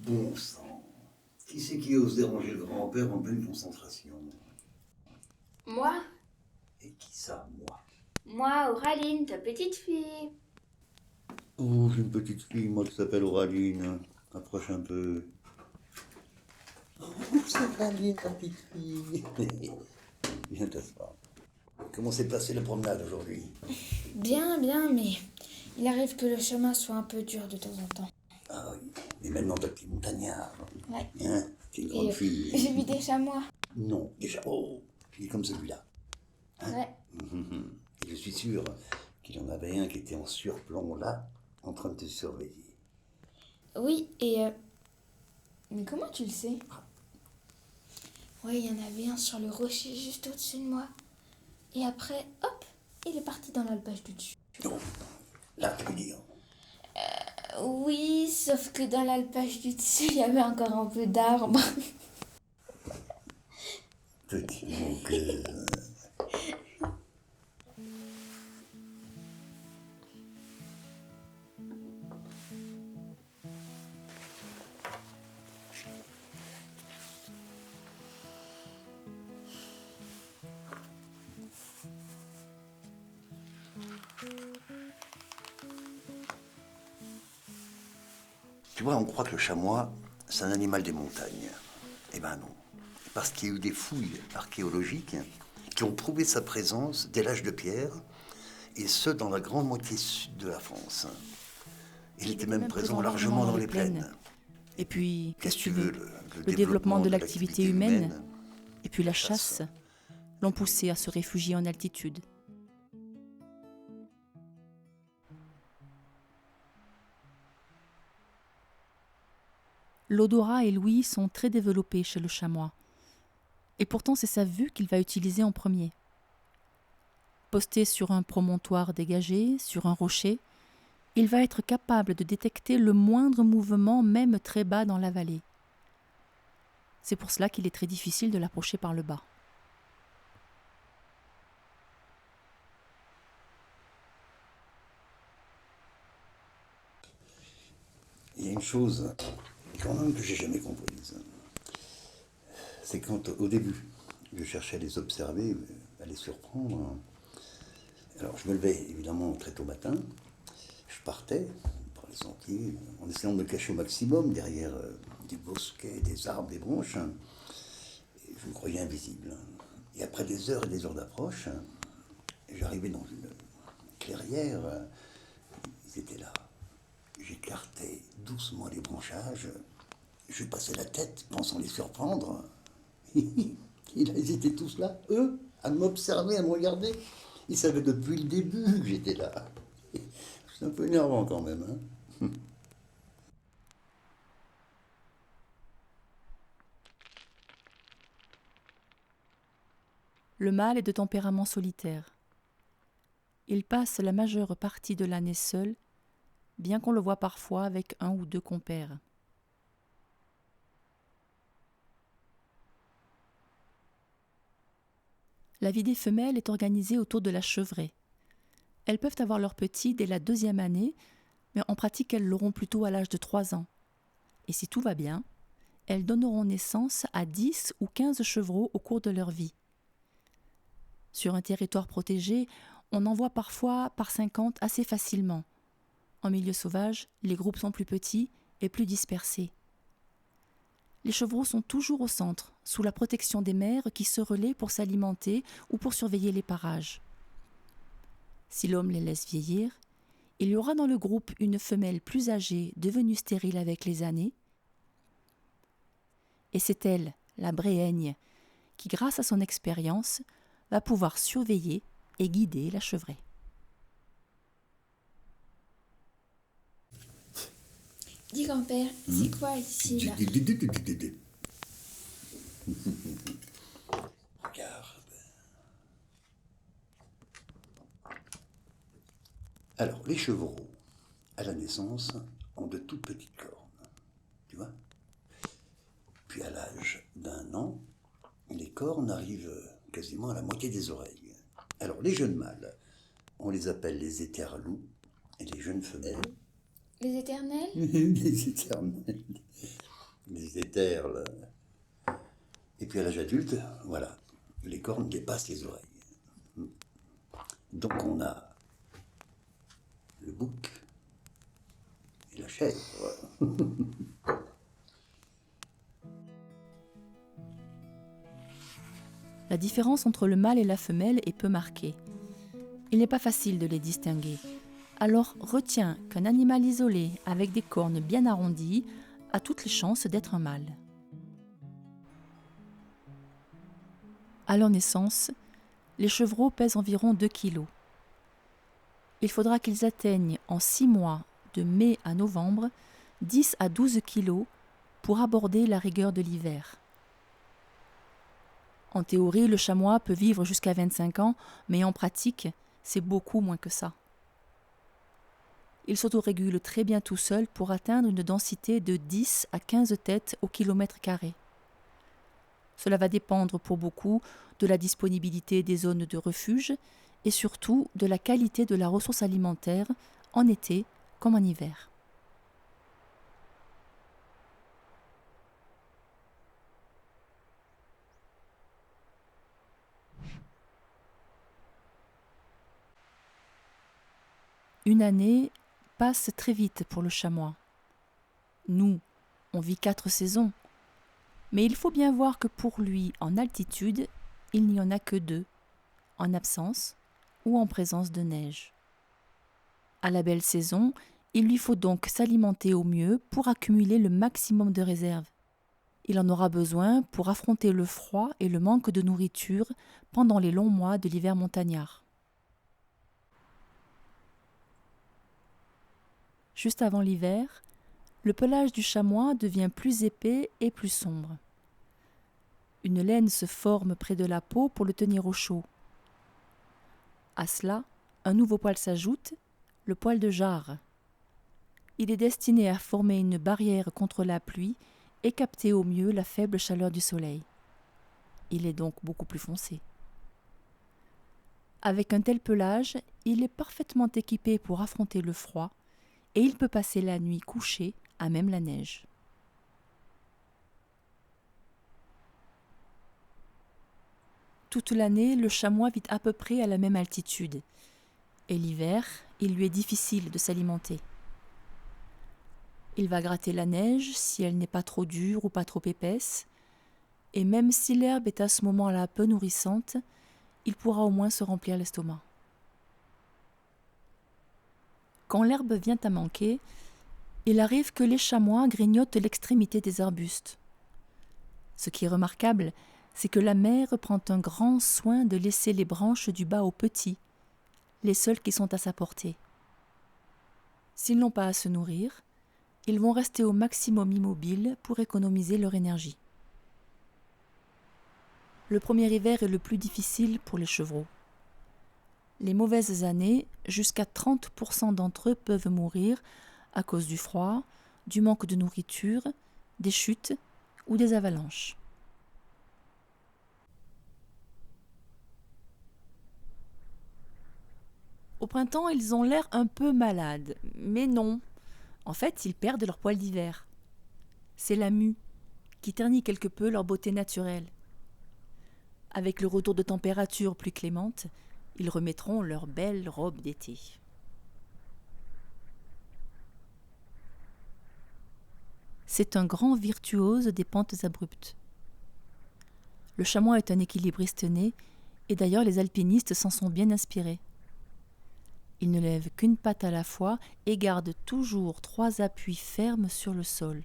Bon sang. Qui c'est qui ose déranger le grand-père en pleine concentration? Moi? Et qui ça, moi? Moi, Auraline, ta petite fille. Oh, j'ai une petite fille, moi, qui s'appelle Auraline. Approche un peu. Oh, c'est Auraline, ta petite fille. Viens t'asseoir. Comment s'est passée la promenade aujourd'hui? Bien, bien, mais il arrive que le chemin soit un peu dur de temps en temps. Ah oui, mais maintenant t'as petit montagnard. Ouais. Hein? T'es une grande Et fille. j'ai vu des chamois. Non, déjà, oh, il est comme celui-là. Ouais. Et je suis sûr qu'il y en avait un qui était en surplomb là, en train de te surveiller. Oui, mais comment tu le sais? Ouais, il y en avait un sur le rocher juste au-dessus de moi. Et après, hop, il est parti dans l'alpage du dessus. Non, là, tu veux dire. Oui, sauf que dans l'alpage du dessus, il y avait encore un peu d'arbre. Petit mon cœur. Tu vois, on croit que le chamois, c'est un animal des montagnes. Eh ben non. Parce qu'il y a eu des fouilles archéologiques qui ont prouvé sa présence dès l'âge de pierre, et ce, dans la grande moitié sud de la France. Il était même présent largement dans les plaines. Et puis, Qu'est-ce que tu tu veux, veux, le le développement de l'activité humaine et puis la chasse l'ont poussé à se réfugier en altitude. L'odorat et l'ouïe sont très développés chez le chamois. Et pourtant, c'est sa vue qu'il va utiliser en premier. Posté sur un promontoire dégagé, sur un rocher, il va être capable de détecter le moindre mouvement, même très bas dans la vallée. C'est pour cela qu'il est très difficile de l'approcher par le bas. Il y a une chose, quand même, que j'ai jamais comprise. C'est quand, au début, je cherchais à les observer, à les surprendre. Alors, je me levais évidemment très tôt matin. Je partais par les sentiers, en essayant de me cacher au maximum derrière des bosquets, des arbres, des branches. Et je me croyais invisible. Et après des heures et des heures d'approche, j'arrivais dans une clairière. Ils étaient là. J'écartais doucement les branchages. Je passais la tête, pensant les surprendre. Ils étaient tous là, eux, à m'observer, à me regarder. Ils savaient depuis le début que j'étais là. C'est un peu énervant quand même, hein. Le mâle est de tempérament solitaire. Il passe la majeure partie de l'année seul, bien qu'on le voie parfois avec un ou deux compères. La vie des femelles est organisée autour de la chevrée. Elles peuvent avoir leurs petits dès la 2e année, mais en pratique elles l'auront plutôt à l'âge de 3 ans. Et si tout va bien, elles donneront naissance à 10 ou 15 chevreaux au cours de leur vie. Sur un territoire protégé, on en voit parfois par 50 assez facilement. En milieu sauvage, les groupes sont plus petits et plus dispersés. Les chevreaux sont toujours au centre, sous la protection des mères qui se relaient pour s'alimenter ou pour surveiller les parages. Si l'homme les laisse vieillir, il y aura dans le groupe une femelle plus âgée devenue stérile avec les années. Et c'est elle, la bréhaigne, qui grâce à son expérience va pouvoir surveiller et guider la chevrée. Dis grand-père, c'est quoi ici là? Regarde. Alors, les chevreaux, à la naissance, ont de toutes petites cornes. Tu vois? Puis à l'âge d'1 an, les cornes arrivent quasiment à la moitié des oreilles. Alors, les jeunes mâles, on les appelle les éterlous, et les jeunes femelles, Les éternels? les éternels. les éthers, là. Et puis à l'âge adulte, voilà, les cornes dépassent les oreilles. Donc on a le bouc et la chèvre. La différence entre le mâle et la femelle est peu marquée. Il n'est pas facile de les distinguer. Alors retiens qu'un animal isolé avec des cornes bien arrondies a toutes les chances d'être un mâle. À leur naissance, les chevreaux pèsent environ 2 kg. Il faudra qu'ils atteignent en 6 mois, de mai à novembre, 10 à 12 kg pour aborder la rigueur de l'hiver. En théorie, le chamois peut vivre jusqu'à 25 ans, mais en pratique, c'est beaucoup moins que ça. Il s'autorégule très bien tout seul pour atteindre une densité de 10 à 15 têtes au kilomètre carré. Cela va dépendre pour beaucoup de la disponibilité des zones de refuge et surtout de la qualité de la ressource alimentaire en été comme en hiver. Une année passe très vite pour le chamois. Nous, on vit 4 saisons, mais il faut bien voir que pour lui, en altitude, il n'y en a que 2, en absence ou en présence de neige. À la belle saison, il lui faut donc s'alimenter au mieux pour accumuler le maximum de réserves. Il en aura besoin pour affronter le froid et le manque de nourriture pendant les longs mois de l'hiver montagnard. Juste avant l'hiver, le pelage du chamois devient plus épais et plus sombre. Une laine se forme près de la peau pour le tenir au chaud. À cela, un nouveau poil s'ajoute, le poil de jarre. Il est destiné à former une barrière contre la pluie et capter au mieux la faible chaleur du soleil. Il est donc beaucoup plus foncé. Avec un tel pelage, il est parfaitement équipé pour affronter le froid et il peut passer la nuit couché à même la neige. Toute l'année, le chamois vit à peu près à la même altitude. Et l'hiver, il lui est difficile de s'alimenter. Il va gratter la neige si elle n'est pas trop dure ou pas trop épaisse. Et même si l'herbe est à ce moment-là peu nourrissante, il pourra au moins se remplir l'estomac. Quand l'herbe vient à manquer, il arrive que les chamois grignotent l'extrémité des arbustes. Ce qui est remarquable, c'est que la mère prend un grand soin de laisser les branches du bas aux petits, les seuls qui sont à sa portée. S'ils n'ont pas à se nourrir, ils vont rester au maximum immobiles pour économiser leur énergie. Le premier hiver est le plus difficile pour les chevreaux. Les mauvaises années, jusqu'à 30% d'entre eux peuvent mourir à cause du froid, du manque de nourriture, des chutes ou des avalanches. Au printemps, ils ont l'air un peu malades, mais non. En fait, ils perdent leur poil d'hiver. C'est la mue qui ternit quelque peu leur beauté naturelle. Avec le retour de températures plus clémentes, ils remettront leur belle robe d'été. C'est un grand virtuose des pentes abruptes. Le chamois est un équilibriste né, et d'ailleurs les alpinistes s'en sont bien inspirés. Il ne lève qu'une patte à la fois et garde toujours 3 appuis fermes sur le sol.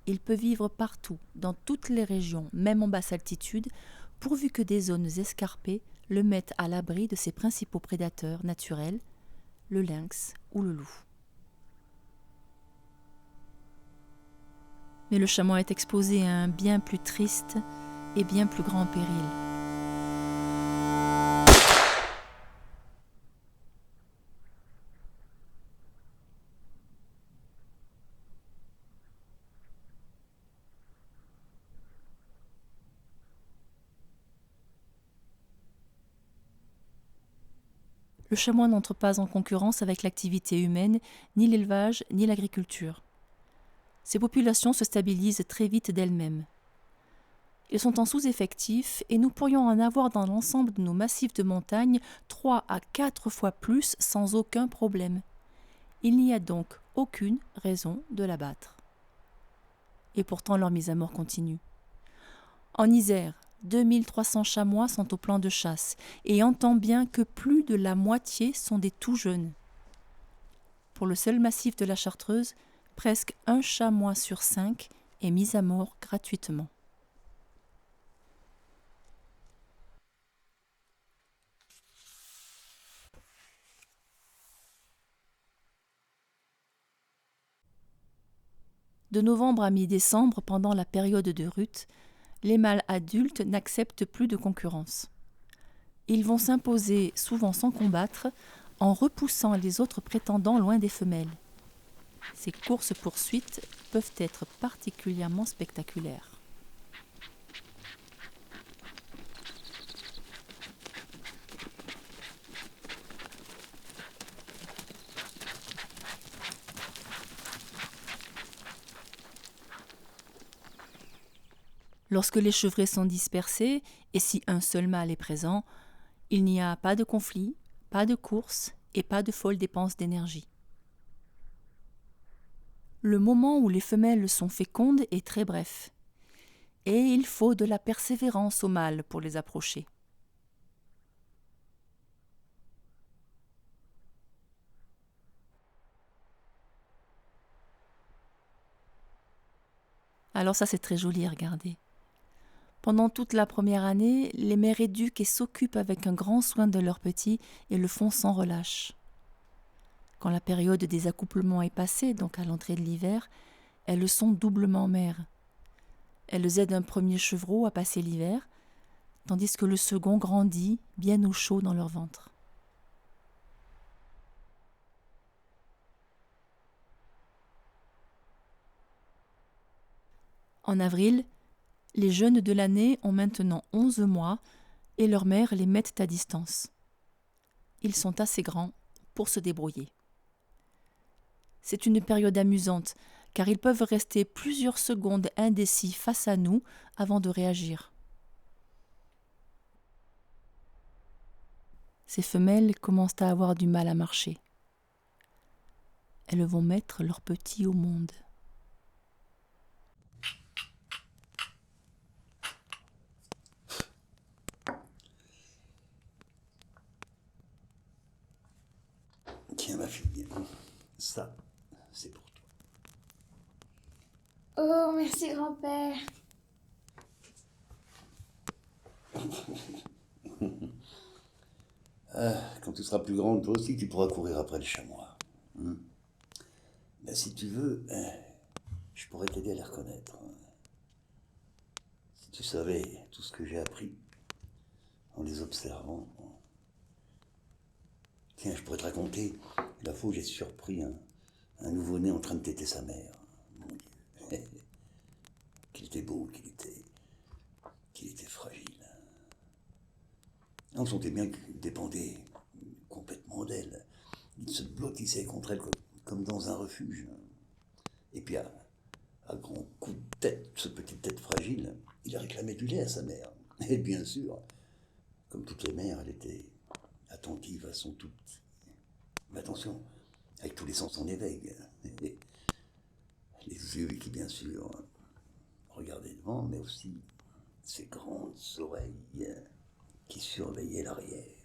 Il peut vivre partout, dans toutes les régions, même en basse altitude, pourvu que des zones escarpées le mettent à l'abri de ses principaux prédateurs naturels, le lynx ou le loup. Mais le chamois est exposé à un bien plus triste et bien plus grand péril. Le chamois n'entre pas en concurrence avec l'activité humaine, ni l'élevage, ni l'agriculture. ces populations se stabilisent très vite d'elles-mêmes. Ils sont en sous-effectif et nous pourrions en avoir dans l'ensemble de nos massifs de montagne 3 à 4 fois plus sans aucun problème. Il n'y a donc aucune raison de l'abattre. Et pourtant leur mise à mort continue. En Isère, 2300 chamois sont au plan de chasse et entend bien que plus de la moitié sont des tout jeunes. Pour le seul massif de la Chartreuse, presque un chamois sur 5 est mis à mort gratuitement. De novembre à mi-décembre, pendant la période de rut, les mâles adultes n'acceptent plus de concurrence. Ils vont s'imposer, souvent sans combattre, en repoussant les autres prétendants loin des femelles. Ces courses-poursuites peuvent être particulièrement spectaculaires. Lorsque les chevrets sont dispersés, et si un seul mâle est présent, il n'y a pas de conflit, pas de course et pas de folle dépense d'énergie. Le moment où les femelles sont fécondes est très bref, et il faut de la persévérance aux mâles pour les approcher. Alors ça c'est très joli à regarder. Pendant toute la première année, les mères éduquent et s'occupent avec un grand soin de leurs petits et le font sans relâche. Quand la période des accouplements est passée, donc à l'entrée de l'hiver, elles sont doublement mères. Elles aident un premier chevreau à passer l'hiver, tandis que le second grandit bien au chaud dans leur ventre. En avril, les jeunes de l'année ont maintenant 11 mois et leurs mères les mettent à distance. Ils sont assez grands pour se débrouiller. C'est une période amusante car ils peuvent rester plusieurs secondes indécis face à nous avant de réagir. Ces femelles commencent à avoir du mal à marcher. Elles vont mettre leurs petits au monde. Tiens ma fille, ça, c'est pour toi. Oh, merci grand-père. Quand tu seras plus grande, toi aussi, tu pourras courir après le chamois. Ben, si tu veux, je pourrais t'aider à les reconnaître. Si tu savais tout ce que j'ai appris en les observant. Tiens, je pourrais te raconter la fois où j'ai surpris un nouveau-né en train de téter sa mère. Mon Dieu. Qu'il était beau, qu'il était fragile. On sentait bien qu'il dépendait complètement d'elle. Il se blottissait contre elle comme dans un refuge. Et puis, à grands coups de tête, ce petite tête fragile, il réclamait du lait à sa mère. Et bien sûr, comme toutes les mères, elle était attentive à son tout petit. Mais attention, avec tous les sens en éveil. Les yeux qui, bien sûr, regardaient devant, mais aussi ses grandes oreilles qui surveillaient l'arrière.